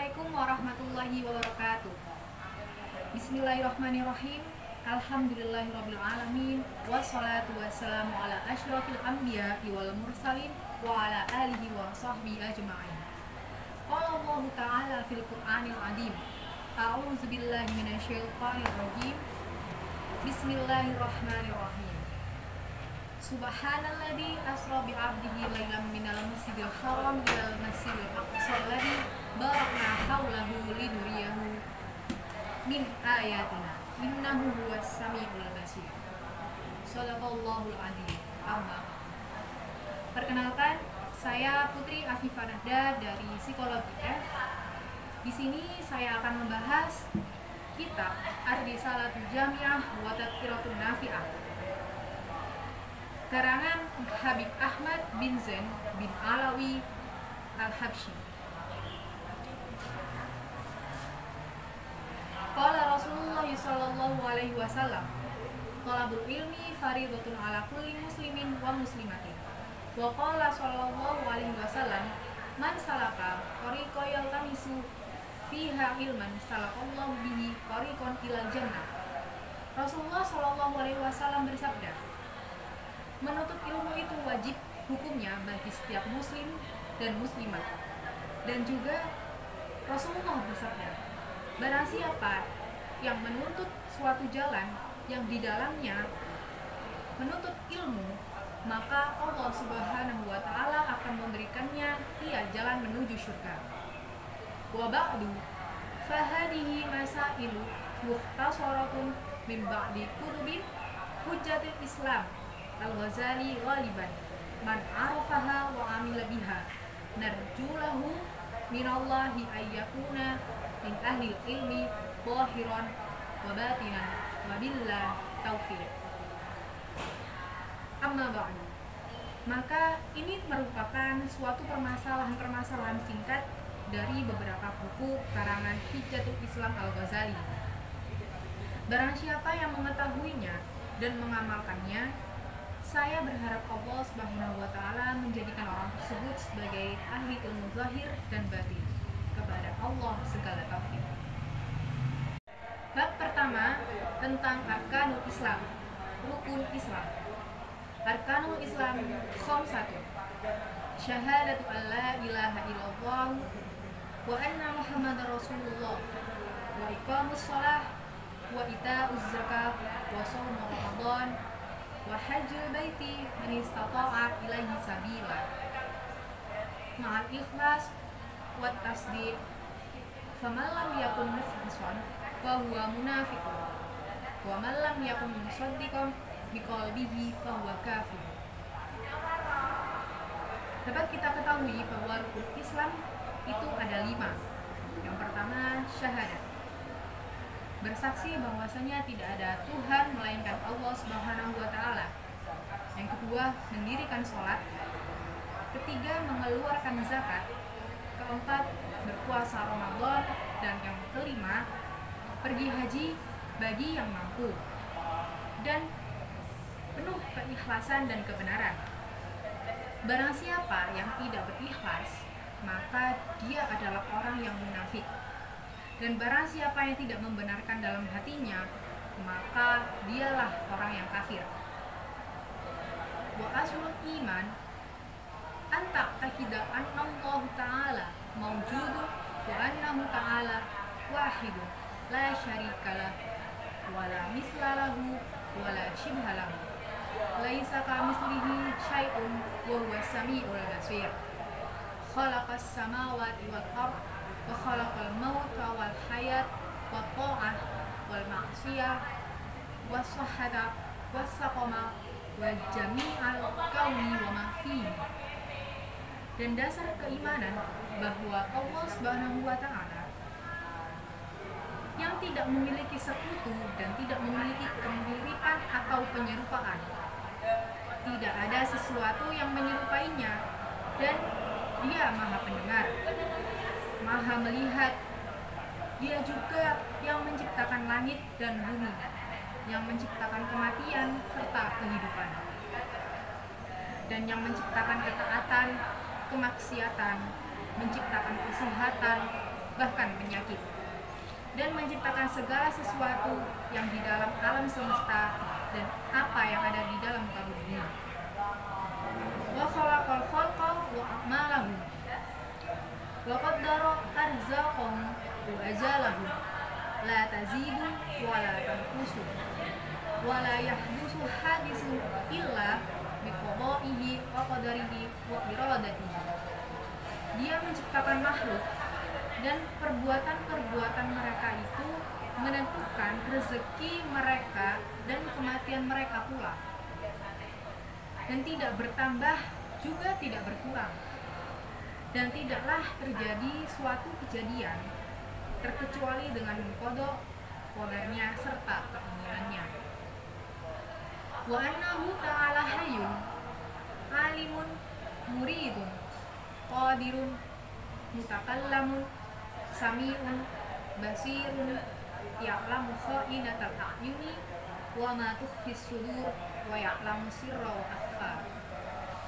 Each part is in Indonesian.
Assalamualaikum warahmatullahi wabarakatuh. Bismillahirrahmanirrahim. Alhamdulillahirrabbilalamin. Wassalatu wassalamu ala asyrafil anbiya wal mursalin wa ala alihi wa sahbihi ajma'in. Qala Allah ta'ala fil Qur'anil azim. A'udzu billahi minasyaitonir rajim. Bismillahirrahmanirrahim. Subhanalladzi asra bi 'abdihi lailan minal masjidil haram ilal masjidil aqsa alladzi barakna haulahu linuriyahu min ayatina innahu huwas samiul basir. Shadaqallahul azim. Amma. Perkenalkan, saya Putri Afifah Nahda dari Psikologi F. Di sini saya akan membahas kitab Ar-Risalatul Jami'ah wa Tadhkiratun Nafi'ah karangan Habib Ahmad bin Zain bin Alawi Al-Habsyi. Qala Rasulullah sallallahu alaihi wasallam, talabul ilmi fardhatun ala kulli muslimin wa muslimatin. Wa qala sallallahu alaihi wasallam, man salaka tariqan yaltamisu fiha ilman salakallahu bihi tariqan ilal jannah. Rasulullah sallallahu alaihi wasallam bersabda, menuntut ilmu itu wajib hukumnya bagi setiap muslim dan muslimat. Dan juga Rasulullah bersabda, barang siapa yang menuntut suatu jalan yang di dalamnya menuntut ilmu, maka Allah Subhanahu wa ta'ala akan memberikannya jalan menuju surga. Wa ba'du fahadihi masailu mukhtasaratun min ba'di kutubin hujjatil Islam Al-Ghazali ghaliban man arafaha wa amila biha narjulahu minallahi ayyakuna min ahli ilmi zahiran wa batinan wa billah taufiq. Amma ba'du. Maka ini merupakan suatu permasalahan singkat dari beberapa buku karangan Hujjatul Islam Al-Ghazali. Barang siapa yang mengetahuinya dan mengamalkannya, saya berharap Allah Subhanahu wa ta'ala menjadikan orang tersebut sebagai ahli ilmu zahir dan batin. Kepada Allah segala taufik. Bab pertama tentang Arkanul Islam, rukun Islam. Arkanul Islam khamsatun. Syahadatu an la ilaha illallah wa anna Muhammadar Rasulullah wa iqamus shalah wa ita'uz zakah wa shaum Ramadan wa hajjul baiti man istata'a ilaihi sabila ma'al ikhlas wa tasdiq faman lam yakun mukhlishan fa huwa munafiqun wa man lam yakun musaddiqan biqalbihi fa huwa kafir. Dapat kita ketahui bahwa rukun Islam itu ada 5. Yang pertama, syahadat, bersaksi bahwasanya tidak ada Tuhan melainkan Allah Subhanahu wa ta'ala. Yang kedua, mendirikan sholat. Ketiga, mengeluarkan zakat. Keempat, berpuasa Ramadan. Dan yang kelima, pergi haji bagi yang mampu. Dan penuh keikhlasan dan kebenaran. Barang siapa yang tidak berikhlas, maka dia adalah orang yang munafik. Dan barang siapa yang tidak membenarkan dalam hatinya, maka dialah orang yang kafir. Wa aslul iman anta taqida anna Allah ta'ala mawjudun wa annahu ta'ala wahidun la syarikalah wa la mislalahu wa la shibhalahu laisa kamitslihi syai'un wa huwas samiul basir. Khalaqas samawati wal ardh wa khalaqal mauta wal hayat wa ta'ah wal ma'siyah was sahhata was saqama wa jami'al kauni wa ma fihi. Dan dasar keimanan bahwa Allah Subhanahu wa ta'ala yang tidak memiliki sekutu dan tidak memiliki kemiripan atau penyerupaan, tidak ada sesuatu yang menyerupainya, dan dia maha pendengar, maha melihat. Dia juga yang menciptakan langit dan bumi, yang menciptakan kematian serta kehidupan, dan yang menciptakan ketaatan, kemaksiatan, menciptakan kesehatan, bahkan penyakit, dan menciptakan segala sesuatu yang di dalam alam semesta dan apa yang ada di dalam kaum bumi. Wa khalaqal khalqa wa a'malahum wa qaddara arzaqahum wa ajalahum la tazidu wa la tanqusu wa la yahdusu hadisun illa biqada'ihi wa qadarihi wa iradatihi. Dia menciptakan makhluk dan perbuatan-perbuatan mereka itu menentukan rezeki mereka dan kematian mereka pula, dan tidak bertambah juga tidak berkurang, dan tidaklah terjadi suatu kejadian terkecuali dengan qada qadarnya serta keinginannya. Wa annahu ta'ala hayyun alimun muridun qadirun mutakallamun sami'un basirun ya'lamu kha'inatal a'yuni wa ma tukhfis sudur wa ya'lamu sirra wa akhfa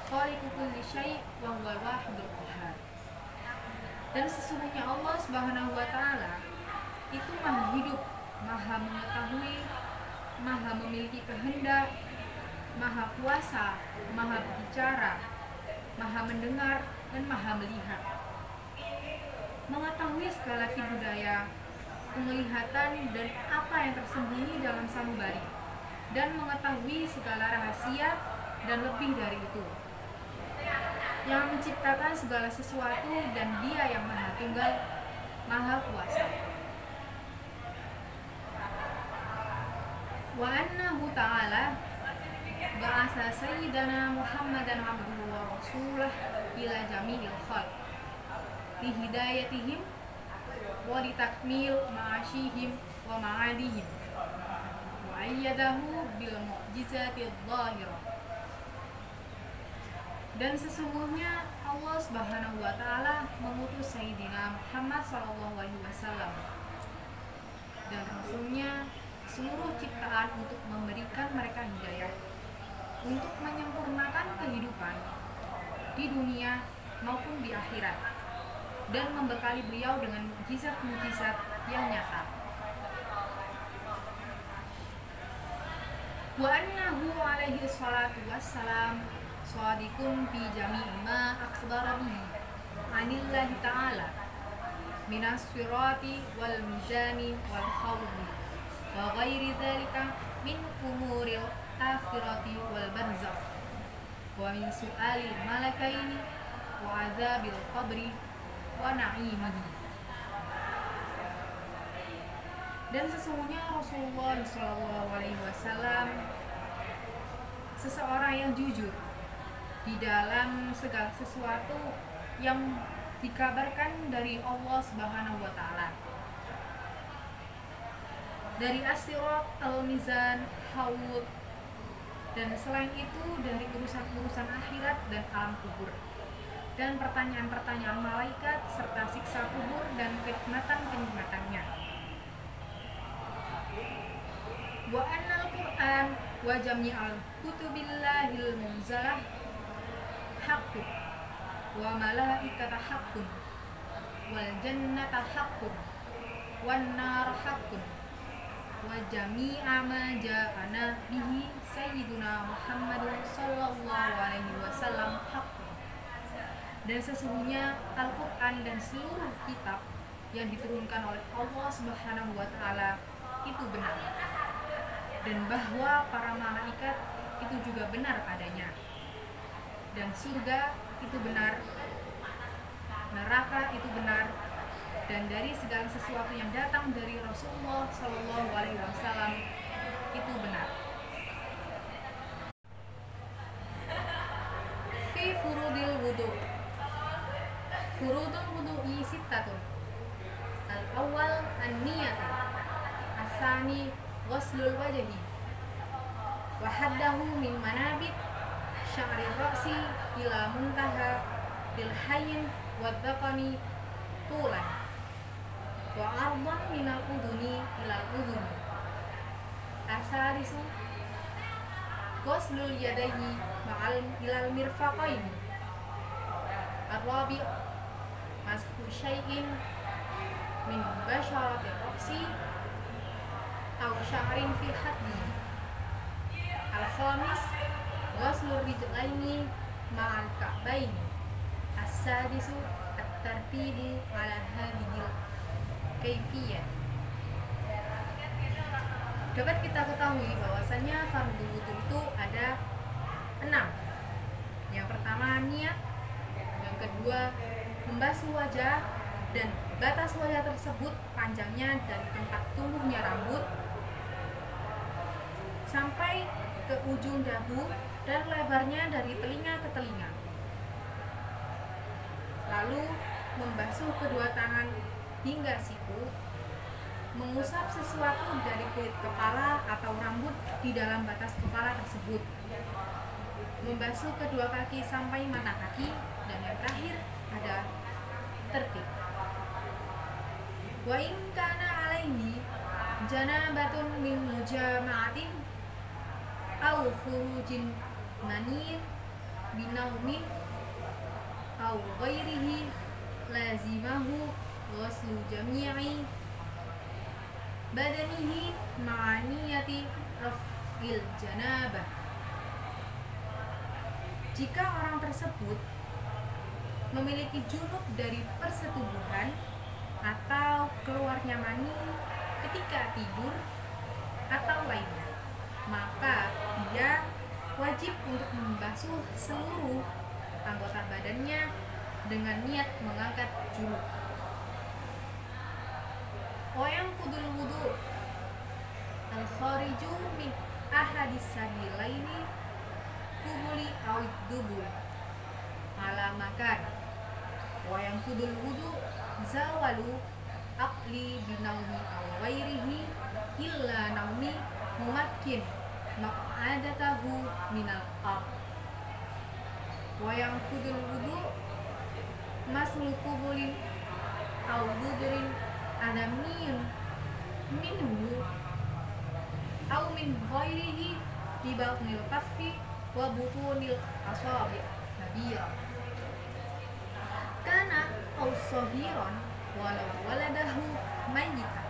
khaliqu kulli syai' wa huwal wahidul qahhar. Dan sesungguhnya Allah Subhanahu wa taala itu maha hidup, maha mengetahui, maha memiliki kehendak, maha kuasa, maha berbicara, maha mendengar, dan maha melihat, mengetahui segala budaya, penglihatan, dan apa yang tersembunyi dalam sanubari, dan mengetahui segala rahasia dan lebih dari itu, yang menciptakan segala sesuatu, dan Dia yang maha tunggal, maha kuasa. Wa annahu ta'ala ba'asa sayyidana Muhammadan abduhu wa rasulah ila jami'il khalq li hidayatihim wa li takmil ma'ashihim wa ma'adihim wa ayyadahu bil mu'jizatil zahirah. Dan sesungguhnya Allah Subhanahu wa taala mengutus Sayyidina Muhammad sallallahu alaihi wasallam dan Rasulnya seluruh ciptaan untuk memberikan mereka hidayah, untuk menyempurnakan kehidupan di dunia maupun di akhirat, dan membekali beliau dengan mukjizat-mukjizat yang nyata. Wa annahu alaihi salatu wassalam shadiqun fi jami'i ma akhbara bihi anillahi ta'ala minas sirati wal mizani wal khawdi wa ghairi dhalika min umuril akhirati wal barzakh wa min su'alil malakaini wa adzabil qabri wa na'imihi. Dan sesungguhnya Rasulullah SAW seseorang yang jujur di dalam segala sesuatu yang dikabarkan dari Allah Subhanahu wa taala, dari As-Sirat, Al-Mizan, Haud, dan selain itu dari urusan-urusan akhirat dan alam kubur, dan pertanyaan-pertanyaan malaikat serta siksa kubur dan kenikmatan-kenikmatannya. Wa annal Qur'an wa jami'al kutubillahil munzalah haqqun wa malaikata haqqun wal jannata haqqun wan nar haqqun wa jami'a ma ja'ana bihi sayyiduna Muhammad sallallahu alaihi wasallam haqqun. Dan sesungguhnya Al-Qur'an dan seluruh kitab yang diturunkan oleh Allah Subhanahu wa taala itu benar, dan bahwa para malaikat itu juga benar adanya, dan surga itu benar, neraka itu benar, dan dari segala sesuatu yang datang dari Rasulullah Shallallahu Alaihi Wasallam itu benar. Fi furudil wudu, furudul wudu'i sittatun. Al-awwal an-niyat, as-sani ghuslul wajhi, wa haddahu min manabit sya'ri ra'si ila muntaha til hayyin wa dhaqani tulan wa ardan minal udhuni ilal udhuni. Asalisu ghuslul yadayhi ma'al ilal mirfaqaini. Ar-rabi' masku syai'in min basyaratir ra'si aw sya'rin fi haddi. Al-khamis ghuslur rijlaini ma'al ka'baini. As-sadisu at-tartibu ala hadhil kaifiyah. Dapat kita ketahui bahwasannya fardu wudu itu ada 6. Yang pertama niat, yang kedua membasuh wajah, dan batas wajah tersebut panjangnya dari tempat tumbuhnya rambut sampai ke ujung dagu dan lebarnya dari telinga ke telinga. Lalu membasuh kedua tangan hingga siku, mengusap sesuatu dari kulit kepala atau rambut di dalam batas kepala tersebut, membasuh kedua kaki sampai mata kaki, dan yang terakhir ada tertib. Wa in kana alaihi janabatun min mujama'atin aw khurujin manir binaumin aw ghairihi lazimahu ghuslu jami'i badanihi ma'aniyati raf'il janabah. Jika orang tersebut memiliki junub dari persetubuhan atau keluarnya mani ketika tidur atau lainnya, maka dia wajib untuk membasuh seluruh anggota badannya dengan niat mengangkat junub. Wayang kudul wudu al-khariju min ahadis sabilaini kubuli awid dubul ala makan. Wayang kudul wudu zawalu aqli binaumi aw ghairihi illa naumi mumakkin maq'adatahu minal ard. Wayang kudul wudu maslu kubulin aw duburin adamiyun minhu aw min ghairihi di batnil kaffi wa butunil asabi' kabira kana aw sahiran walau waladahu mayyitan.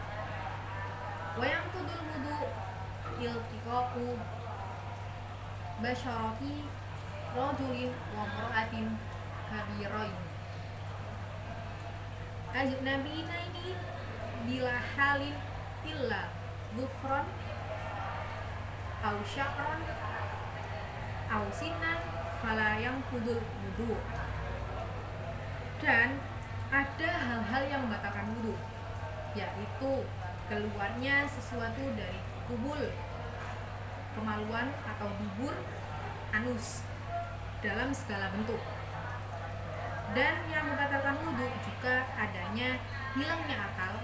Wa yanqudul wudu iltiqaqu basyarati rajulin wa mar'atin kabirain ajnabinaini bila halin illa dhufran aw sya'ran aw sinan fala yanqudul wudu. Dan ada hal-hal yang membatalkan wudu, yaitu keluarnya sesuatu dari kubul, kemaluan atau dubur, anus dalam segala bentuk. Dan yang membatalkan wudu juga adanya hilangnya akal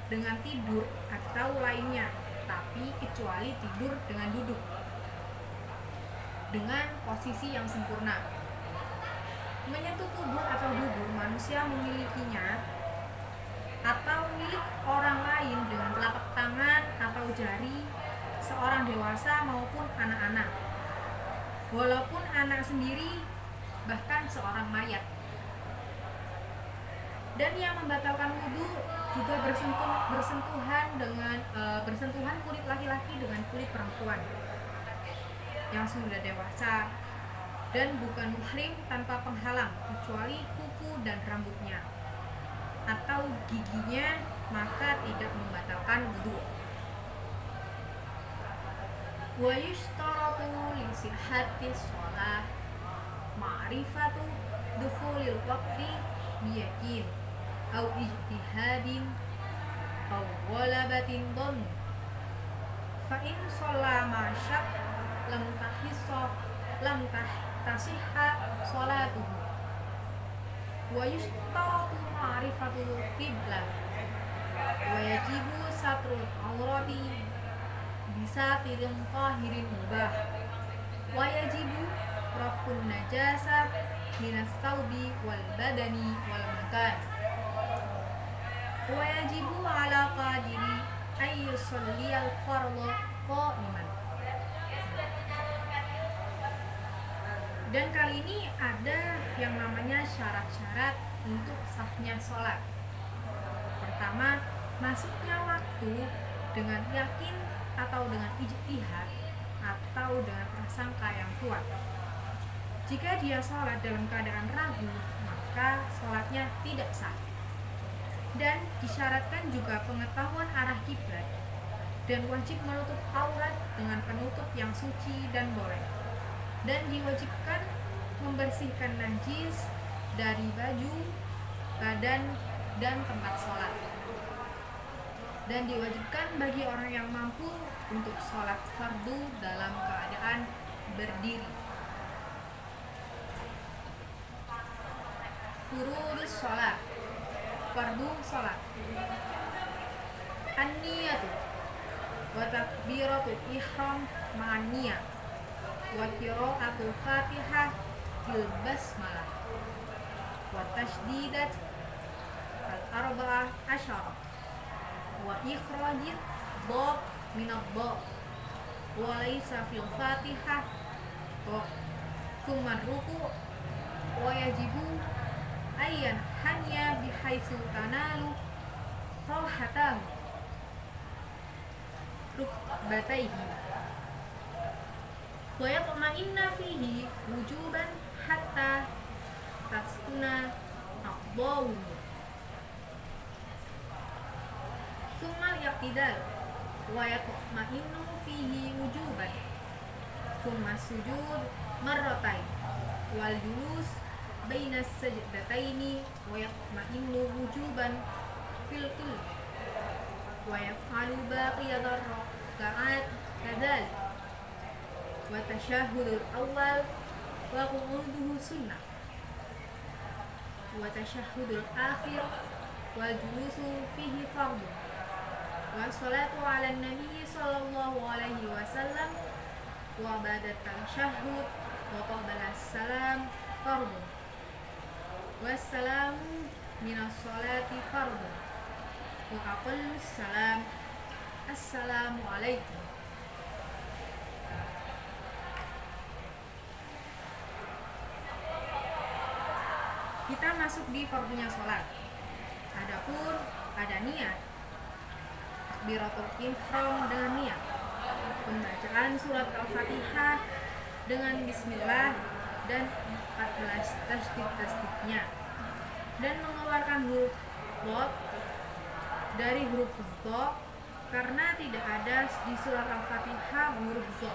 dengan tidur atau lainnya, tapi kecuali tidur dengan duduk dengan posisi yang sempurna. Menyentuh kubur atau dubur manusia memilikinya atau milik orang lain dengan telapak tangan atau jari seorang dewasa maupun anak-anak, walaupun anak sendiri, bahkan seorang mayat. Dan yang membatalkan wudu juga bersentuhan kulit laki-laki dengan kulit perempuan yang sudah dewasa dan bukan muhrim tanpa penghalang kecuali kuku dan rambutnya atau giginya, maka tidak membatalkan wudu. Wa yushtaratu li sihhatis shalah ma'rifatu dukhulil waqti biyakin au ijtihadin au ghalabatin dhann. Fa in shalla ma syak lam tasihha sholatuhu. Wa yushtaratu ma'rifatul qiblah wa yajibu satrul aurati bisa tirim qahirin mubah wa yajibu rafun najasah minas taubi wal badani wal makan wa yajibu ala qadiri ayyusalliyal fardhu qa'iman. Dan kali ini ada yang namanya syarat-syarat untuk sahnya sholat. Pertama, masuknya waktu dengan yakin atau dengan ijtihad atau dengan prasangka yang kuat. Jika dia sholat dalam keadaan ragu, maka sholatnya tidak sah. Dan disyaratkan juga pengetahuan arah kiblat dan wajib menutup aurat dengan penutup yang suci dan boleh. Dan diwajibkan membersihkan najis dari baju, badan, dan tempat sholat. Dan diwajibkan bagi orang yang mampu untuk sholat fardu dalam keadaan berdiri. Furudus sholat, fardu sholat. An-niyatu wa takbiratul ihram ma'an niyah wa qira'atul fatihah bil basmalah wa tashdidat al-arba'ah asyara wa ikhrajid dhab minad dhab wa laysa fil fatihah wa thumma ruku' wa yajibu ayyan hanya bihaitsu tanalu rohatahu rukbataihi wa yatma'inna fihi wujuban hatta taskuna aqdahu thumma al-i'tidal wa yatma'innu fihi wujuban thumma sujud marratain wal julus baina sajdataini wa yatma'innu wujuban fil qil wa yaf'alu baqiyatar raka'at kadzalik wa tasyahhudul awwal wa qu'uduhu sunnah wa tasyahhudul akhir wal julusu fihi fardhu wa salatu ala nabi sallallahu alaihi wasallam wa ba'da tasyahhud wa qabla salam fardhu wassalamu minas sholati fardhu wa aqallus salam assalamu alaikum. Kita masuk di fardunya sholat. Adapun ada niat, takbiratul ihram dengan niat, pembacaan surat al-fatihah dengan bismillah dan 14 tasdid-tasdidnya, dan mengeluarkan huruf dhad dari huruf dha karena tidak ada di surat al-fatihah huruf dha.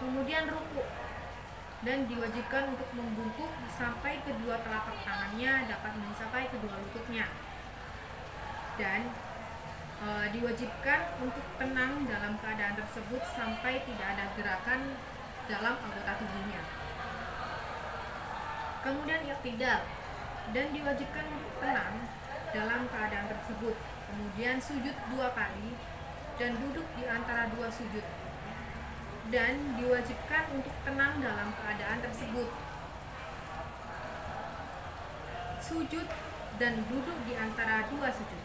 Kemudian ruku dan diwajibkan untuk membungkuk sampai kedua telapak tangannya dapat mencapai kedua lututnya, dan diwajibkan untuk tenang dalam keadaan tersebut sampai tidak ada gerakan dalam anggota tubuhnya. Kemudian i'tidal, dan diwajibkan untuk tenang dalam keadaan tersebut. Kemudian sujud 2 kali dan duduk di antara 2 sujud, dan diwajibkan untuk tenang dalam keadaan tersebut. Sujud dan duduk di antara 2 sujud,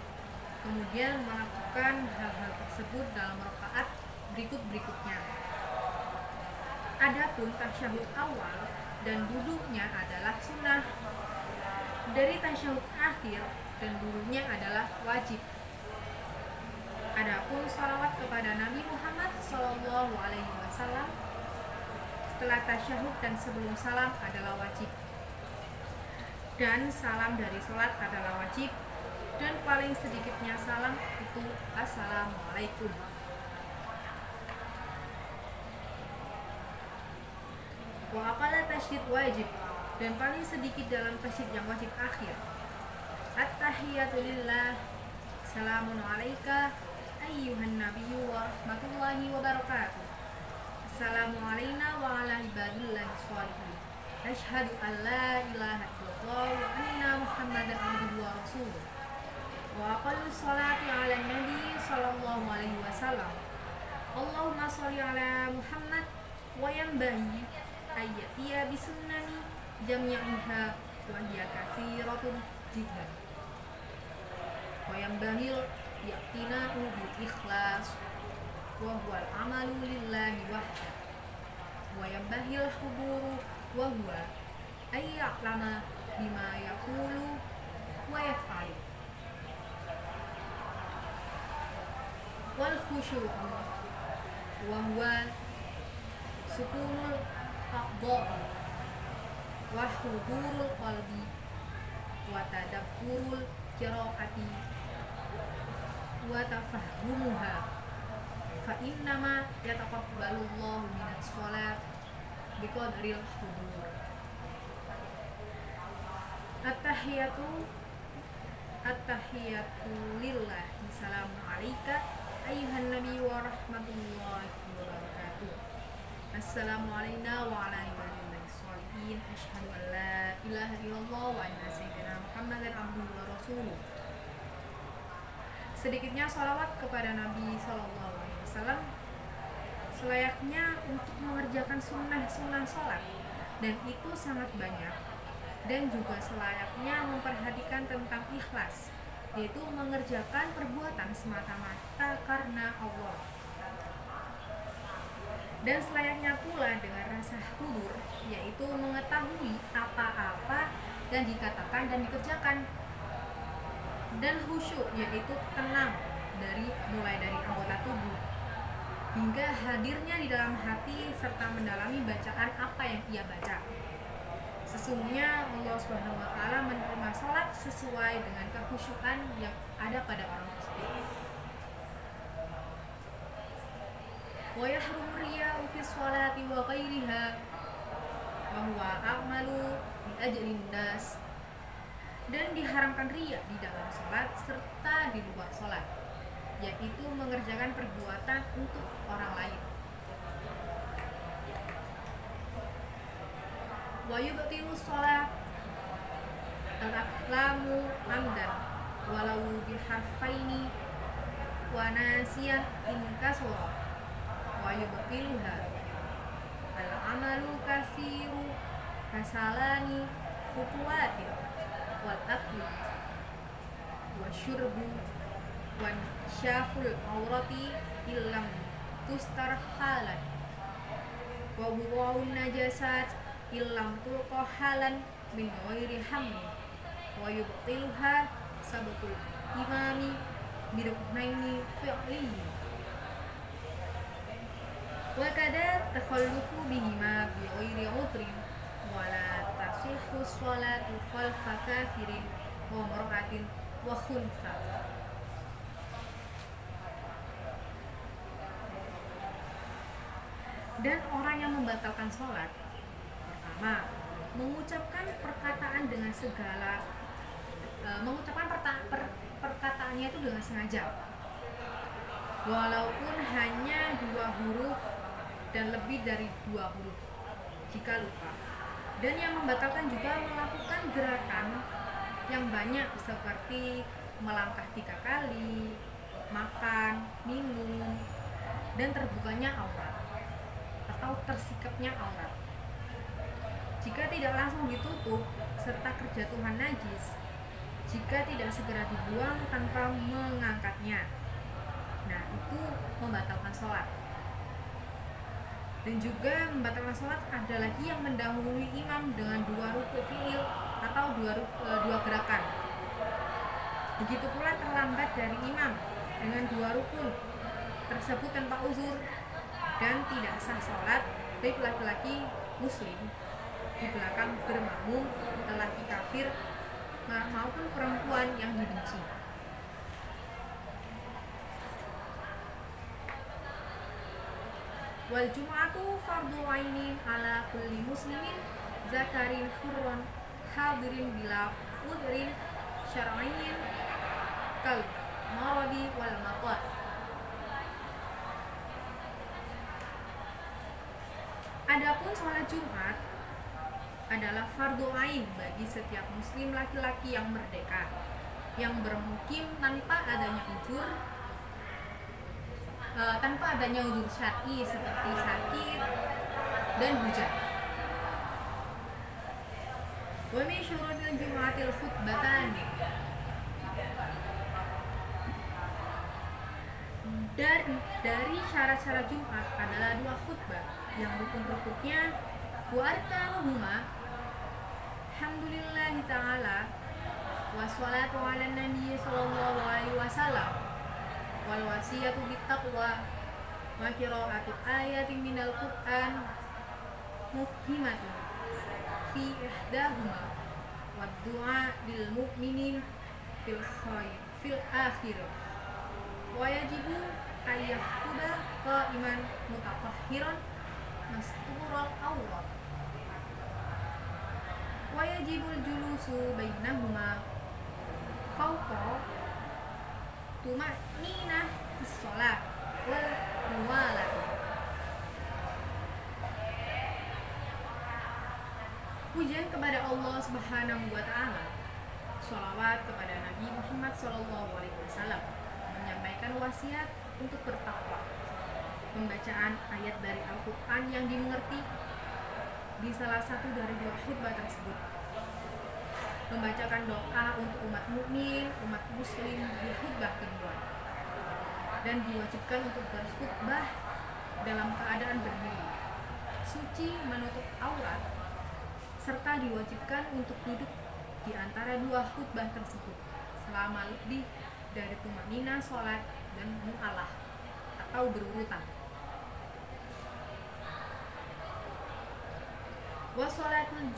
kemudian melakukan hal-hal tersebut dalam rakaat berikutnya. Adapun tasyahud awal dan duduknya adalah sunnah. Dari tasyahud akhir dan duduknya adalah wajib. Adapun salawat kepada Nabi Muhammad SAW setelah tasyahud dan sebelum salam adalah wajib. Dan salam dari sholat adalah wajib. Dan paling sedikitnya salam itu assalamualaikum. Wa aqalla tasydid wajib, dan paling sedikit dalam tasydid yang wajib akhir. At-tahiyatu lillah, salamun alaika ayyuhan nabiyyu wa rahmatullahi wa barakatuh. Assalamu alaina wa ala ibadillahi sholihin. Asyhadu an la ilaha illallah wa anna muhammadan abduhu wa rasuluh. Wa aqallu sholati ala nabi sallallahu alaihi wasallam. Allahumma sholli ala Muhammad wa yanbaghi ayyatiya bisunnani jami'iha wa hiya katsiratun jiddan. Wa yanbaghi yaqtina bil ikhlas wa huwa al-amalu lillahi wahda. Wa yanbaghi al-huduru wa huwa ay ya'lama bima yaqulu wa yaf'alu. wal khusyu'u wa huwa sukunul aqda'i wa hudurul qalbi wa tadabburul qiraati wa tafahumuha fa innama yataqabbalullahu minas sholat biqadril hudur. At-tahiyatu lillah, assalamu alayka ayyuhan nabi wa rahmatullahi wa barakatuh. Assalamu alayna wa ala ibadillahi sholihin, asyhadu an la ilaha illallah wa anna sayyidina Muhammadan abduhu wa rasuluh. Sedikitnya sholawat kepada Nabi Sallallahu Alaihi Wasallam selayaknya untuk mengerjakan sunnah-sunnah sholat, dan itu sangat banyak. Dan juga selayaknya memperhatikan tentang ikhlas, yaitu mengerjakan perbuatan semata-mata karena Allah. Dan selayaknya pula dengan rasa hudur, yaitu mengetahui apa-apa yang dikatakan dan dikerjakan. Dan khusyuk, yaitu tenang mulai dari anggota tubuh hingga hadirnya di dalam hati serta mendalami bacaan apa yang ia baca. Sesungguhnya Allah Subhanahu wa taala menerima salat sesuai dengan kekhusyukan yang ada pada orang tersebut. Wa yahrumu riya'u fi sholati wa ghairiha wa huwa a'malu bi ajlin nas. Dan diharamkan riya di dalam salat serta di luar salat, yaitu mengerjakan perbuatan untuk orang lain. Wa yubtilu sholat al-aqlamu amdan walau biharfaini wa nasiyan inkasura wa yubtiluha al-amalu kasiru kasalani khutuwatin wal aklu wa syurbu wa syaful aurati illam tustar halan wa buwaun najasat illam tulqa halan min ghairi hamli wa yubtiluha sabqul imami biruknaini fi'li wa kada takhallufu bihima bi ghairi udrin wa la tasihhu sholatu khalfa kafirin wa mar'atin wa khunfa. Dan orang yang membatalkan sholat, pertama, mengucapkan perkataan dengan segala perkataannya itu dengan sengaja, walaupun hanya 2 huruf dan lebih dari 2 huruf jika lupa. Dan yang membatalkan juga melakukan gerakan yang banyak seperti melangkah 3 kali, makan, minum, dan terbukanya aurat atau tersikapnya aurat. Jika tidak langsung ditutup serta kerjatuhan najis, jika tidak segera dibuang tanpa mengangkatnya, nah itu membatalkan sholat. Dan juga membatalkan sholat ada lagi yang mendahului imam dengan 2 rukuk fi'il atau 2 gerakan. Begitu pula terlambat dari imam dengan 2 rukun tersebut tanpa uzur, dan tidak sah sholat baik laki-laki muslim di belakang bermakmum, lelaki kafir maupun perempuan yang dibenci. Wal jum'atu fardu ainin ala kulli muslimin zakarin hurran hadirin bila udrin syar'iyyin kal maradi wal matar. Adapun sholat Jumat adalah fardu ain bagi setiap muslim laki-laki yang merdeka, yang bermukim tanpa adanya uzur syar'i seperti sakit dan hujan. Wa min syurutil jumu'atil khutbatan. Dari syarat-syarat Jumat adalah 2 khutbah yang rukun-rukunnya wa arkanuhuma alhamdulillahi ta'ala wa sholatu ala nabi sallallahu alaihi wasallam wa wal wasiyatu bittaqwa wa qira'atu ayatin minal Qur'an mufhimatun fi ihdahuma wa du'a lil mu'minin fil khair fil akhirah wa yajibu ayyaktuba qa'iman mutatahhiran mastural awrat wa yajibul julusu bainahuma fawqa tuma'ninah fis shalat wal muwalah. Pujian kepada Allah Subhanahu wa taala. Shalawat kepada Nabi Muhammad SAW menyampaikan wasiat untuk bertakwa. Pembacaan ayat dari Al-Qur'an yang dimengerti di salah satu dari dua khutbah tersebut. Membacakan doa untuk umat mukmin, umat muslim di khutbah kedua. Dan diwajibkan untuk berkhutbah dalam keadaan berdiri, suci menutup aurat, serta diwajibkan untuk duduk di antara dua khutbah tersebut selama lebih dari tumanina sholat dan mu'alah atau berurutan. Wassalatul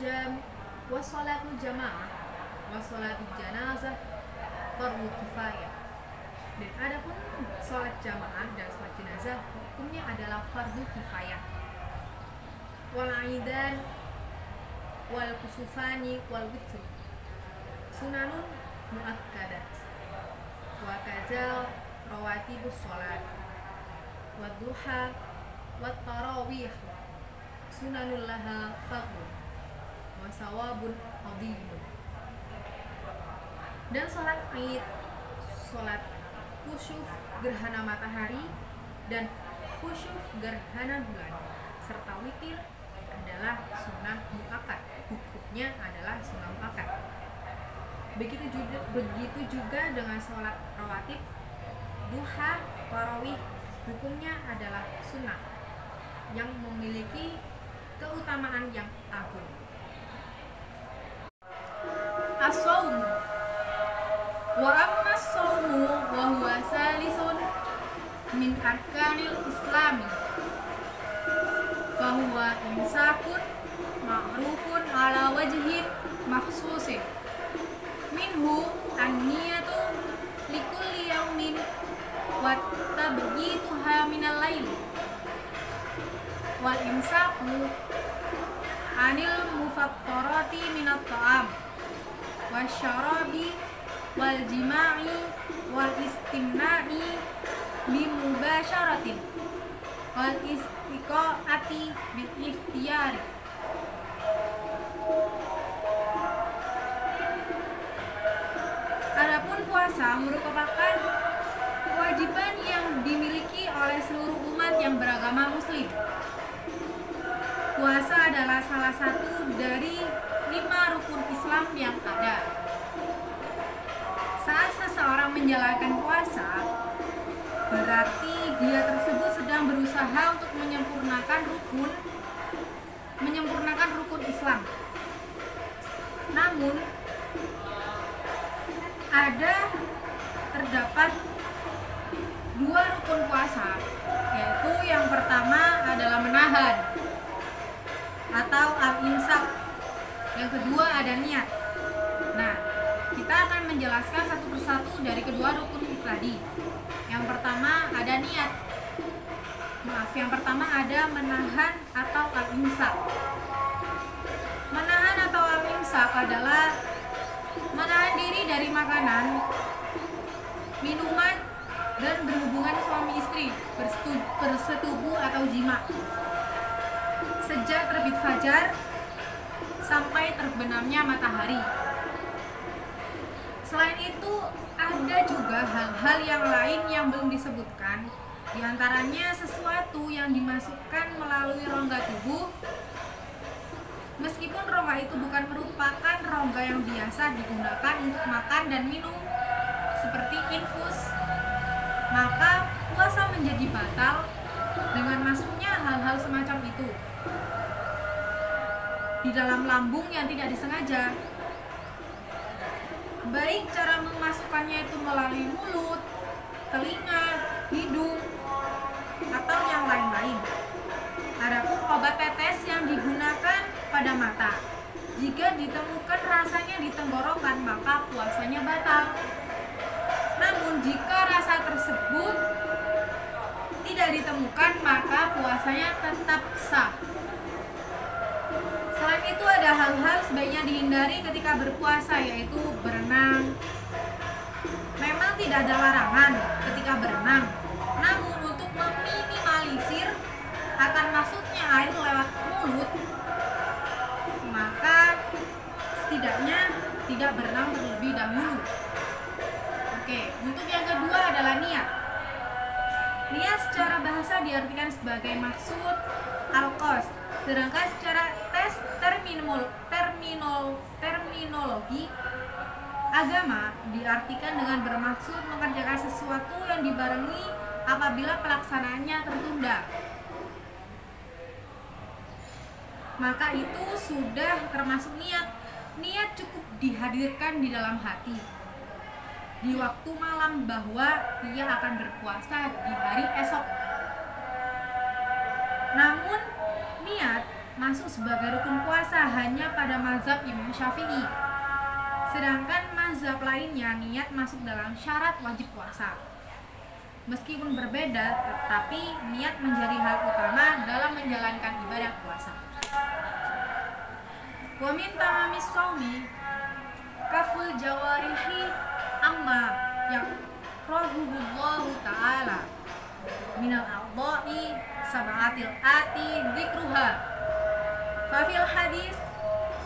jamaah wassalatul janazah fardhu kifayah. Dan adapun sholat jamaah dan sholat jenazah hukumnya adalah fardhu kifayah. Wal aidan wal kusufani wal witr sunanun muakkadat wa kadzal rawatibus sholat wa duha wa tarawih sunanul laha fardhu wa sawabun adhimun. Dan sholat id, sholat khusyuf gerhana matahari dan khusyuf gerhana bulan serta witir adalah sunnah muakkad. Hukumnya adalah sunnah muakkad. Begitu juga dengan sholat rawatib, duha, tarawih, hukumnya adalah sunnah yang memiliki keutamaan yang agung. As-shaum wa amma as-shaumu wa huwa salisun min arkanil islami fa huwa imsakun ma'rufun ala wajhin makhsusin minhu an-niyatu likulli yaumin wa tabghituha minal lail wal imsaku anil mufattarati minat ta'am wasyarabi wal jima'i wal istimna'i bimubasyaratin wal istiqaati bil ikhtiyari. Adapun puasa merupakan kewajiban yang dimiliki oleh seluruh umat yang beragama muslim. Puasa adalah salah satu dari 5 rukun Islam yang ada. Saat seseorang menjalankan puasa, berarti dia tersebut sedang berusaha untuk menyempurnakan rukun Islam. Namun terdapat 2 rukun puasa, yaitu yang pertama adalah menahan atau al-imsak, yang kedua ada niat. Nah, kita akan menjelaskan satu persatu dari kedua rukun tadi. Yang pertama ada niat. Yang pertama ada menahan atau al-imsak. Menahan atau al-imsak adalah menahan diri dari makanan, minuman, dan berhubungan suami istri, bersetubuh atau jima sejak terbit fajar sampai terbenamnya matahari. Selain itu, ada juga hal-hal yang lain yang belum disebutkan. Di antaranya sesuatu yang dimasukkan melalui rongga tubuh, meskipun rongga itu bukan merupakan rongga yang biasa digunakan untuk makan dan minum, seperti infus, maka puasa menjadi batal dengan masuknya hal-hal semacam itu di dalam lambung yang tidak disengaja. Baik cara memasukkannya itu melalui mulut, telinga, hidung, atau yang lain-lain. Adapun obat tetes yang digunakan pada mata, jika ditemukan rasanya di tenggorokan maka puasanya batal. Namun jika rasa tersebut tidak ditemukan maka puasanya tetap sah. Selain itu ada hal-hal sebaiknya dihindari ketika berpuasa, yaitu berenang. Memang tidak ada larangan ketika berenang, namun untuk meminimalisir akan masuknya air lewat mulut, maka setidaknya tidak berenang terlebih dahulu. Oke, untuk yang kedua adalah niat. Niat secara bahasa diartikan sebagai maksud al-qasd, sedangkan secara terminologi agama diartikan dengan bermaksud mengerjakan sesuatu yang dibarengi apabila pelaksanaannya tertunda. Maka itu sudah termasuk niat. Niat cukup dihadirkan di dalam hati di waktu malam bahwa ia akan berpuasa di hari esok. Namun niat masuk sebagai rukun puasa hanya pada mazhab Imam Syafi'i. Sedangkan mazhab lainnya niat masuk dalam syarat wajib puasa. Meskipun berbeda, tetapi niat menjadi hal utama dalam menjalankan ibadah puasa. Wa min tamamis shaumi kaful jawarihi amma yang rahullahu ta'ala minal a'dha'i sab'atil ati dzikruha. Fa fil hadis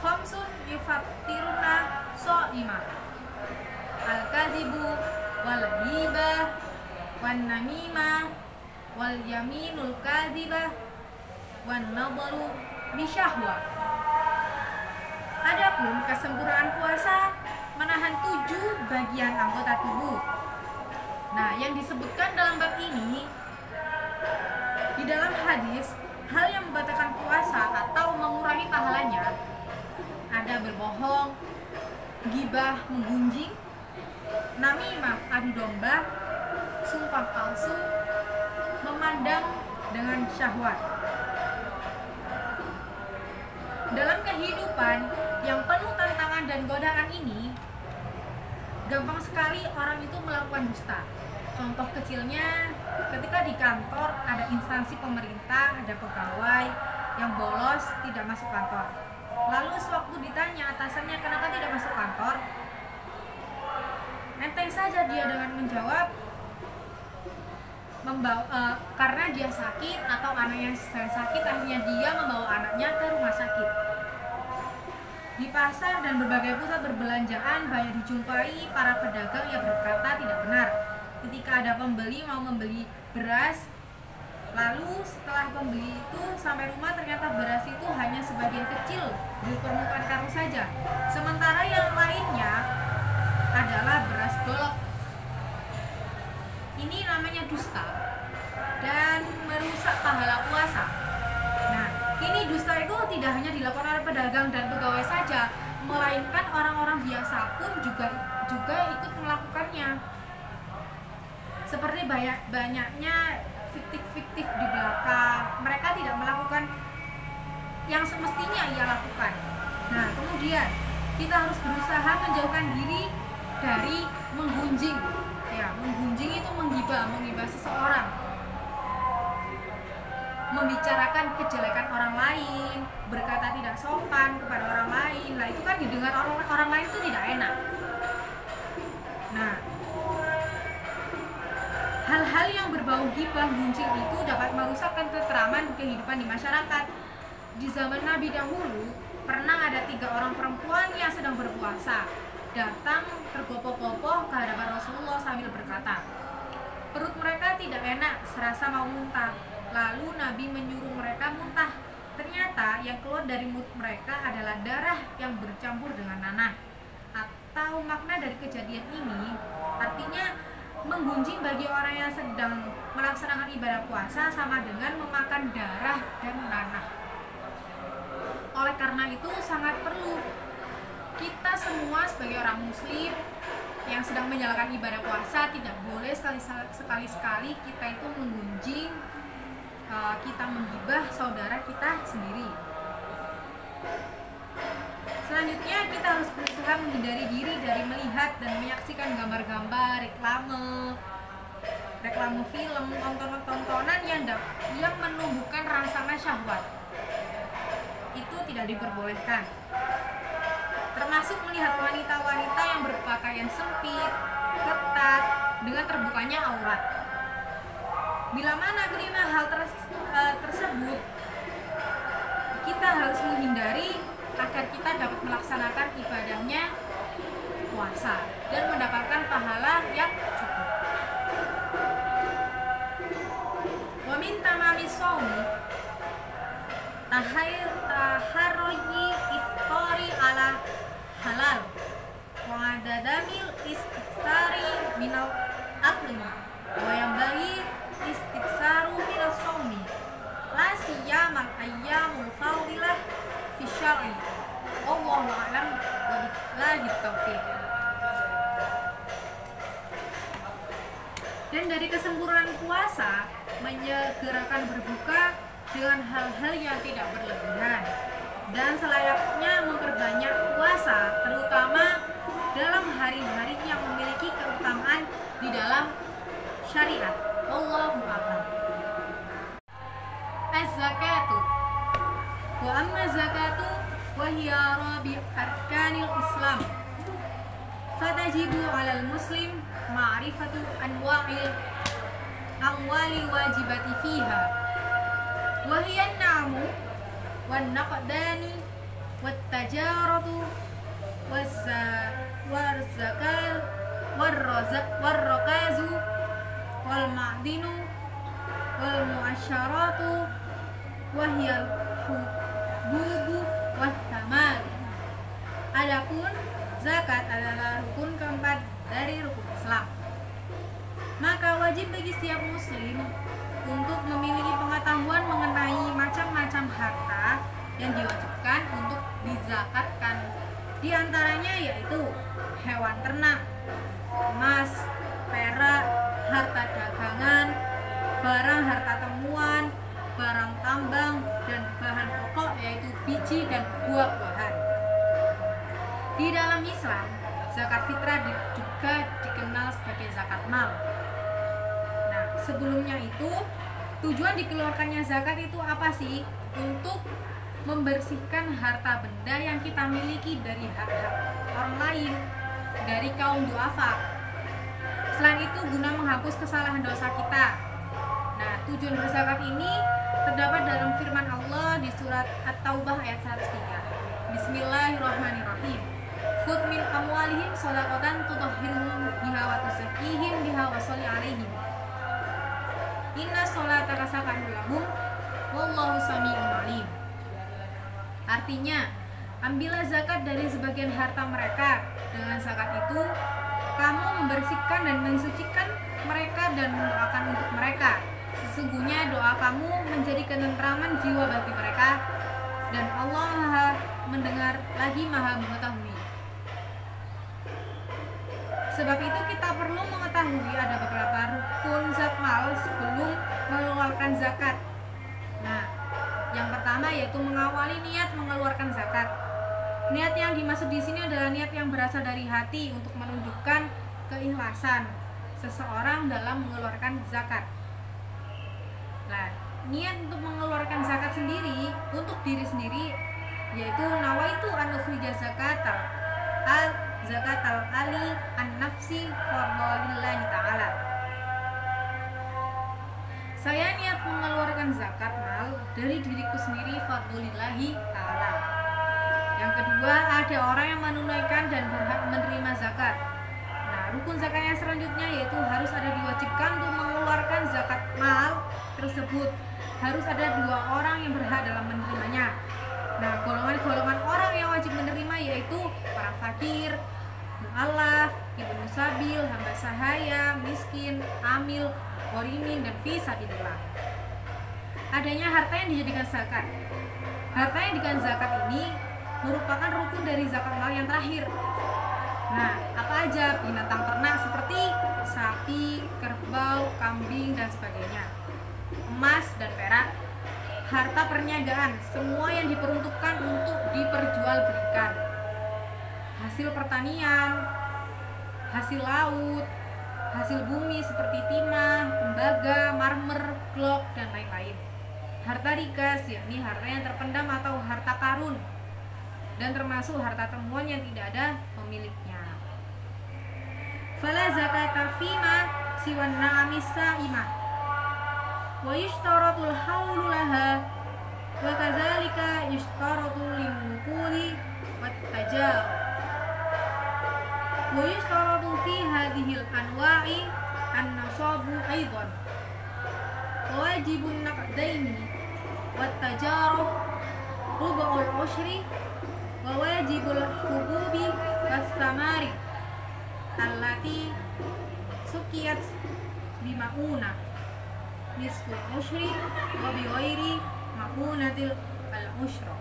khamsun yufattiruna sha'imah: al-kadzibu wal ghibah wan namimah wal yaminul kadzibah wan nadharu bisyahwah. Adapun kesempurnaan puasa menahan 7 bagian anggota tubuh. Nah, yang disebutkan dalam bab ini di dalam hadis, hal yang membatalkan puasa atau mengurangi pahalanya ada berbohong, gibah, menggunjing, namimah, adu domba, sumpah palsu, memandang dengan syahwat. Dalam kehidupan yang penuh tantangan dan godaan ini, gampang sekali orang itu melakukan dusta. Contoh kecilnya, ketika di kantor ada instansi pemerintah, ada pegawai yang bolos tidak masuk kantor. Lalu sewaktu ditanya atasannya kenapa tidak masuk kantor, enteng saja dia dengan menjawab karena dia sakit atau anaknya sedang sakit, akhirnya dia membawa anaknya ke rumah sakit. Di pasar dan berbagai pusat perbelanjaan banyak dijumpai para pedagang yang berkata tidak benar ketika ada pembeli mau membeli beras, lalu setelah pembeli itu sampai rumah ternyata beras itu hanya sebagian kecil di permukaan karung saja, sementara yang lainnya adalah beras golok. Ini namanya dusta dan merusak pahala puasa. Nah, ini dusta itu tidak hanya dilakukan oleh pedagang dan pegawai saja, melainkan orang-orang biasa pun juga ikut melakukannya. Seperti banyaknya fiktif-fiktif di belakang, mereka tidak melakukan yang semestinya ia lakukan. Nah, kemudian kita harus berusaha menjauhkan diri dari menggunjing. Ya, menggunjing itu menggibah seseorang, membicarakan kejelekan orang lain, berkata tidak sopan kepada orang lain. Nah, itu kan didengar orang lain itu tidak enak. Nah, hal-hal yang berbau gibah, gunjing itu dapat merusakkan ketentraman kehidupan di masyarakat. Di zaman Nabi dahulu, pernah ada 3 orang perempuan yang sedang berpuasa datang tergopoh-gopoh ke hadapan Rasulullah sambil berkata, perut mereka tidak enak, serasa mau muntah. Lalu Nabi menyuruh mereka muntah. Ternyata yang keluar dari mulut mereka adalah darah yang bercampur dengan nanah. Atau makna dari kejadian ini artinya menggunjing bagi orang yang sedang melaksanakan ibadah puasa sama dengan memakan darah dan nanah. Oleh karena itu sangat perlu kita semua sebagai orang muslim yang sedang menjalankan ibadah puasa tidak boleh sekali sekali-sekali kita itu menggunjing, kita menggibah saudara kita sendiri. Selanjutnya kita harus berusaha menghindari diri dari melihat dan menyaksikan gambar-gambar, reklame film, tontonan yang menumbuhkan rangsangan syahwat. Itu tidak diperbolehkan. Termasuk melihat wanita-wanita yang berpakaian sempit, ketat, dengan terbukanya aurat. Bila mana kelima hal tersebut kita harus menghindari agar kita dapat melaksanakan ibadahnya puasa dan mendapatkan pahala yang cukup. Wa min tamamis shaumi taharruji iftari ala halal wa adadamil istifari minal akli wa yambagi istiksaru minal shaumi la siyamal ayyamul fadilah fi syar'i. Wallahu a'lam wa billahi taufiq. Dan dari kesempurnaan puasa menyegerakan berbuka dengan hal-hal yang tidak berlebihan dan selayaknya memperbanyak puasa, terutama dalam hari-hari yang memiliki keutamaan di dalam syariat. Wallahu a'lam. Az-zakatu wa amma zakatu wa hiya rabi arkanil islam fatajibu 'alal muslim ma'rifatu anwa'il amwali wajibati fiha wa hiya an-na'mu wan naqdani wat tajaratu warzakal warrakazu wal ma'dinu wal mu'asyaratu wa hiya al-hububu wat tamar. Adapun zakat adalah rukun keempat dari rukun Islam. Maka wajib bagi setiap muslim untuk memiliki pengetahuan mengenai macam-macam harta yang diwajibkan untuk dizakatkan. Di antaranya yaitu hewan ternak, emas, perak, harta dagangan, barang harta temuan, barang tambang, dan bahan pokok yaitu biji dan buah-buahan. Di dalam Islam, zakat fitrah juga dikenal sebagai zakat mal. Nah, sebelumnya itu tujuan dikeluarkannya zakat itu apa sih? Untuk membersihkan harta benda yang kita miliki dari hak-hak orang lain, dari kaum duafa. Selain itu guna menghapus kesalahan dosa kita. Nah, tujuan berzakat ini terdapat dalam firman Allah di surat At-Taubah ayat 103. Bismillahirrahmanirrahim. Khudh min amwalihim shadaqatan tutahhiruhum biha wa tuzakkihim biha wa sholli 'alaihim. Inna sholata sakanun lahum wallahu sami'un 'alim. Artinya, ambillah zakat dari sebagian harta mereka. Dengan zakat itu, kamu membersihkan dan mensucikan mereka dan mendoakan untuk mereka. Sesungguhnya doa kamu menjadi ketentraman jiwa bagi mereka, dan Allah Maha mendengar lagi Maha mengetahui. Sebab itu kita perlu mengetahui ada beberapa rukun zat mal sebelum mengeluarkan zakat. Nah, yang pertama yaitu mengawali niat mengeluarkan zakat. Niat yang dimaksud di sini adalah niat yang berasal dari hati untuk menunjukkan keikhlasan seseorang dalam mengeluarkan zakat. Nah, niat untuk mengeluarkan zakat sendiri untuk diri sendiri yaitu nawaitu an ukhrija zakatal ali an-nafsi fardhalillahi ta'ala. Saya niat mengeluarkan zakat mal dari diriku sendiri fardhalillahi ta'ala. Yang kedua, ada orang yang menunaikan dan berhak menerima zakat. Nah, rukun zakat yang selanjutnya yaitu harus ada diwajibkan untuk mengeluarkan zakat mal tersebut. Harus ada 2 orang yang berhak dalam menerimanya. Nah, golongan-golongan orang yang wajib menerima yaitu para fakir, mu'allaf, ibnu sabil, hamba sahaya, miskin, amil, ghorimin, dan fisabilillah. Adanya harta yang dijadikan zakat. Harta yang dijadikan zakat ini merupakan rukun dari zakat mal yang terakhir. Nah, apa aja binatang ternak seperti sapi, kerbau, kambing, dan sebagainya. Emas dan perak, harta perniagaan, semua yang diperuntukkan untuk diperjualbelikan. Hasil pertanian, hasil laut, hasil bumi seperti timah, tembaga, marmer, glok, dan lain-lain. Harta rikas, yakni harta yang terpendam atau harta karun, dan termasuk harta temuan yang tidak ada pemiliknya. Fala zakata fima siwan na'amis sa'imah wa yushtaratul haulu laha wa kadzalika yushtaratul limukuli wat tajar wa yushtaratu fi hadhil anwa'i an-nasabu aidan wa wajibun naqdaini wat tajaruh rub'ul ushri wa wajibul hububi was samari allati sukiyat bima'una nisful ushri wa bighairi ma'unatil al-ushra.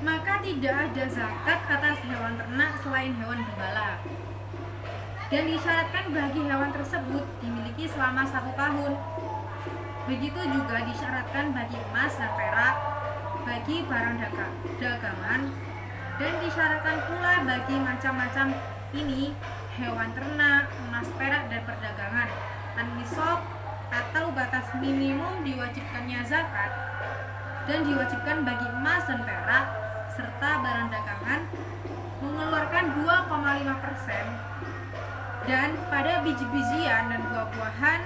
Maka tidak ada zakat atas hewan ternak selain hewan gembala, dan disyaratkan bagi hewan tersebut dimiliki selama 1 tahun. Begitu juga disyaratkan bagi emas dan perak, bagi barang dagangan, dan disyaratkan pula bagi macam-macam ini hewan ternak, emas, perak, dan perdagangan. An-nisab atau batas minimum diwajibkannya zakat, dan diwajibkan bagi emas dan perak serta barang dagangan mengeluarkan 2,5%, dan pada biji-bijian dan buah-buahan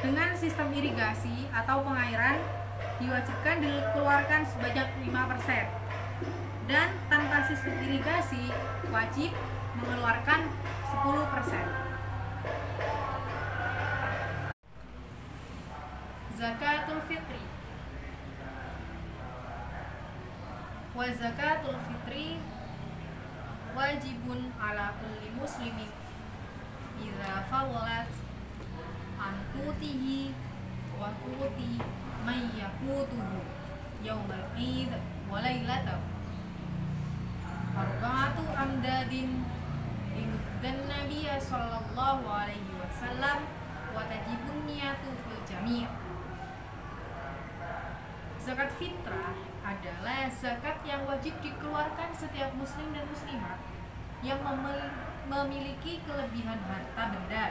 dengan sistem irigasi atau pengairan diwajibkan dikeluarkan sebanyak 5%, dan tanpa sistem irigasi wajib mengeluarkan 10%. Zakatul fitri. Wa zakatul fitri wajibun ala kulli muslimin idza fawalat an qutihi wa quti man yaqutuhu yaumal id wa lailatahu arba'atu amdadin dan Nabi sallallahu alaihi wasallam wa tajibun niyatu fil jami'. Zakat fitrah adalah zakat yang wajib dikeluarkan setiap muslim dan muslimat yang memiliki kelebihan harta benda,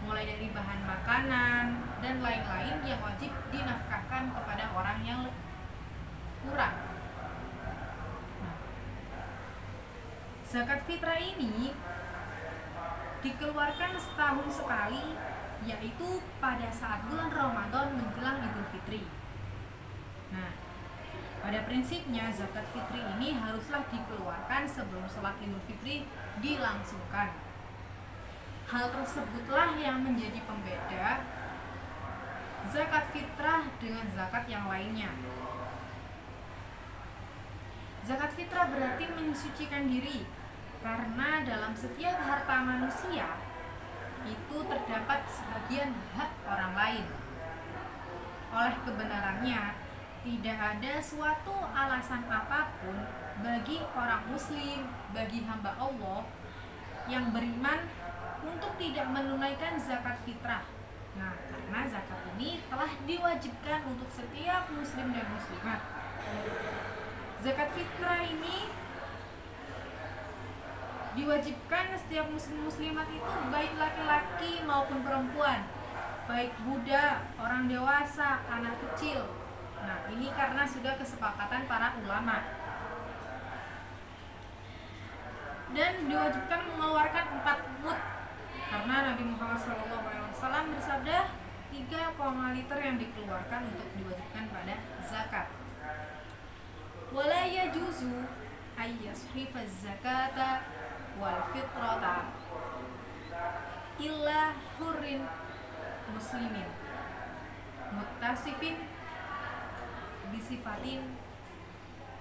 mulai dari bahan makanan dan lain-lain yang wajib dinafkahkan kepada orang yang kurang. Zakat fitrah ini dikeluarkan setahun sekali, yaitu pada saat bulan Ramadan menjelang Idul Fitri. Nah, pada prinsipnya zakat fitri ini haruslah dikeluarkan sebelum sholat Idul Fitri dilangsungkan. Hal tersebutlah yang menjadi pembeda zakat fitrah dengan zakat yang lainnya. Zakat fitrah berarti mensucikan diri, karena dalam setiap harta manusia itu terdapat sebagian hak orang lain. Oleh kebenarannya, tidak ada suatu alasan apapun bagi orang muslim, bagi hamba Allah yang beriman untuk tidak menunaikan zakat fitrah. Nah, karena zakat ini telah diwajibkan untuk setiap muslim dan muslimat. Zakat fitrah ini diwajibkan setiap muslim muslimat itu baik laki-laki maupun perempuan, baik budak, orang dewasa, anak kecil. Nah, ini karena sudah kesepakatan para ulama. Dan diwajibkan mengeluarkan 4 mud, karena Nabi Muhammad SAW bersabda 3 liter yang dikeluarkan untuk diwajibkan pada zakat. Wala yajuzu ayyasrifa zakata wal fitrata illa hurrin muslimin muttasifin bisifatin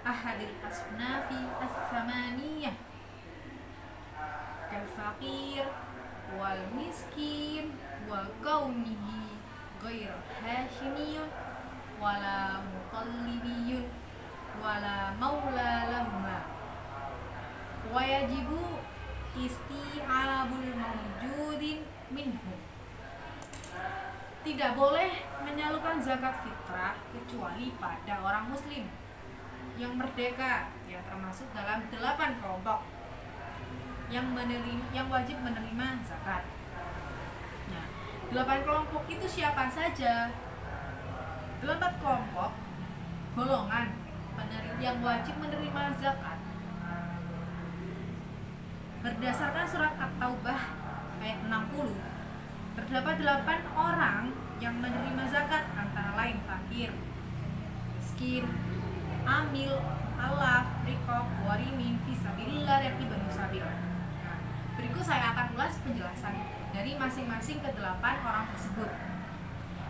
ahadil asnafi as-samaniyah kal faqir wal miskin wa kaunihi ghair hashimiyun wala muqallibiyun wala maula lahuma wa yajibu isti'abul mawjudin minhum. Tidak boleh menyalurkan zakat fitrah kecuali pada orang muslim yang merdeka, yang termasuk dalam 8 kelompok yang wajib menerima zakat. Nah, 8 kelompok itu siapa saja? 8 kelompok golongan yang wajib menerima zakat berdasarkan surat At-Taubah ayat 60. Terdapat 8 orang yang menerima zakat, antara lain fakir, miskin, amil, alaf, riqab, warimin, fisabilillah, dan ibnu sabil. Nah, berikut saya akan ulas penjelasan dari masing-masing ke-8 orang tersebut.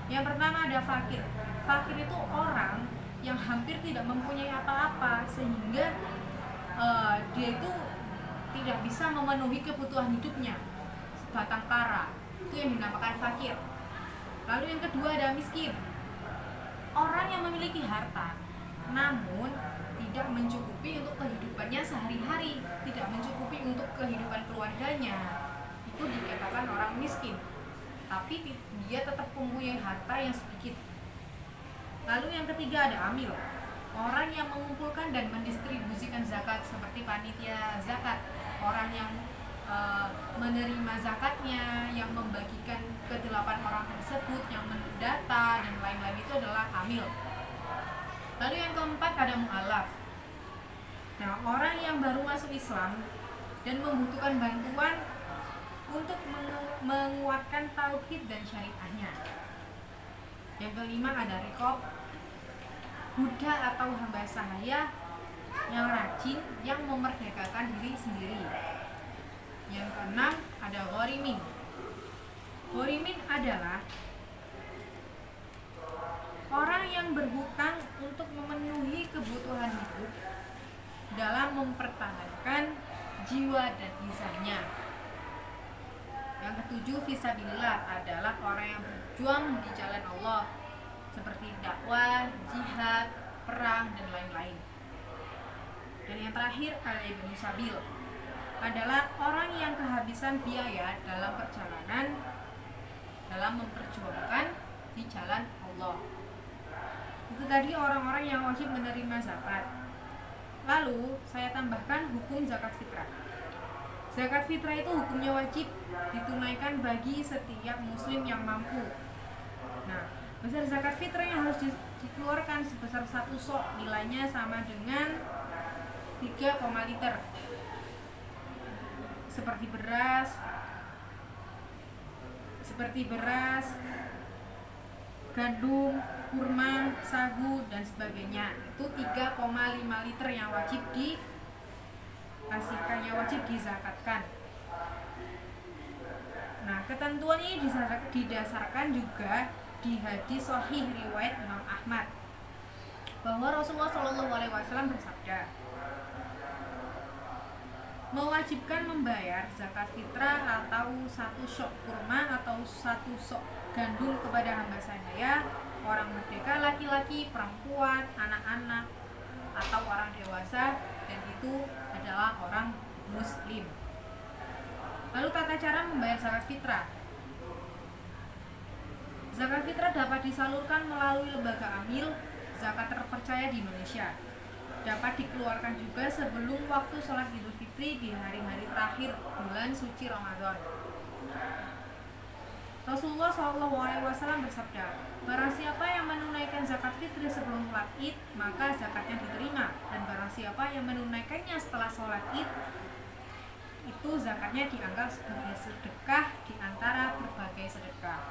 Yang pertama ada fakir. Fakir itu orang yang hampir tidak mempunyai apa-apa, sehingga dia itu tidak bisa memenuhi kebutuhan hidupnya, sebatang kara. Itu yang dinamakan fakir. Lalu yang kedua ada miskin. Orang yang memiliki harta namun tidak mencukupi untuk kehidupannya sehari-hari, tidak mencukupi untuk kehidupan keluarganya, itu dikatakan orang miskin. Tapi dia tetap mempunyai harta yang sedikit. Lalu yang ketiga ada amil. Orang yang mengumpulkan dan mendistribusikan zakat, seperti panitia zakat, orang yang menerima zakatnya, yang membagikan ke 8 orang tersebut, yang mendata dan lain-lain, itu adalah amil. Lalu yang keempat ada mu'alaf. Nah, orang yang baru masuk Islam dan membutuhkan bantuan untuk menguatkan tauhid dan syariahnya. Yang kelima ada riqab, budak atau hamba sahaya yang rajin, yang memerdekakan diri sendiri. Yang keenam ada ghorimin. Ghorimin adalah orang yang berhutang untuk memenuhi kebutuhan hidup dalam mempertahankan jiwa dan lisannya. Yang ketujuh fisabilillah adalah orang yang berjuang di jalan Allah, seperti dakwah, jihad, perang, dan lain-lain. Dan yang terakhir ada ibnu sabil, adalah orang yang kehabisan biaya dalam perjalanan dalam memperjuangkan di jalan Allah. Itu tadi orang-orang yang wajib menerima zakat. Lalu saya tambahkan hukum zakat fitrah. Zakat fitrah itu hukumnya wajib ditunaikan bagi setiap muslim yang mampu. Nah, besar zakat fitrah yang harus dikeluarkan sebesar 1 sok, nilainya sama dengan 3 liter. Seperti beras, gandum, kurma, sagu, dan sebagainya. Itu 3,5 liter yang wajib dikasihkan, yang wajib dizakatkan. Nah, ketentuan ini didasarkan juga di hadis sahih riwayat Imam Ahmad, bahwa Rasulullah SAW bersabda, mewajibkan membayar zakat fitrah atau 1 sok kurma atau 1 sok gandum kepada hamba sahaya, orang merdeka, laki-laki, perempuan, anak-anak, atau orang dewasa, dan itu adalah orang muslim. Lalu tata cara membayar zakat fitrah. Zakat fitrah dapat disalurkan melalui lembaga amil zakat terpercaya di Indonesia. Dapat dikeluarkan juga sebelum waktu sholat Idul Fitri di hari-hari terakhir bulan suci Ramadan. Rasulullah SAW bersabda, barang siapa yang menunaikan zakat fitri sebelum sholat Id, maka zakatnya diterima. Dan barang siapa yang menunaikannya setelah sholat Id, itu zakatnya dianggap sebagai sedekah di antara berbagai sedekah.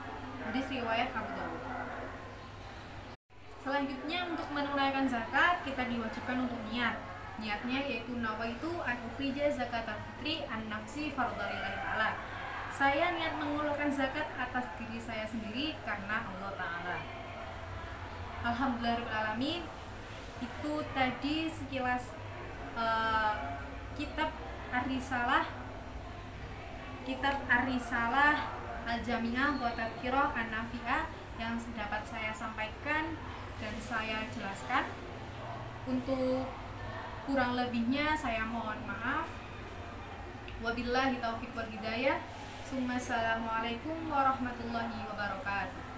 Hadis riwayat Abu Dawud. Selanjutnya, untuk menunaikan zakat kita diwajibkan untuk niat. Niatnya yaitu nawaitu an ukhrija zakatal fitri an nafsi fardhalillahi ta'ala. Saya niat mengeluarkan zakat atas diri saya sendiri karena Allah Ta'ala. Alhamdulillahirrahmanirrahim. Itu tadi sekilas kitab Ar-Risalah Al-Jami'ah wa Tadhkirah An-Nafi'ah yang dapat saya sampaikan. dan saya jelaskan. Untuk kurang lebihnya saya mohon maaf. Wabillahi taufiq wal hidayah. Assalamualaikum warahmatullahi wabarakatuh.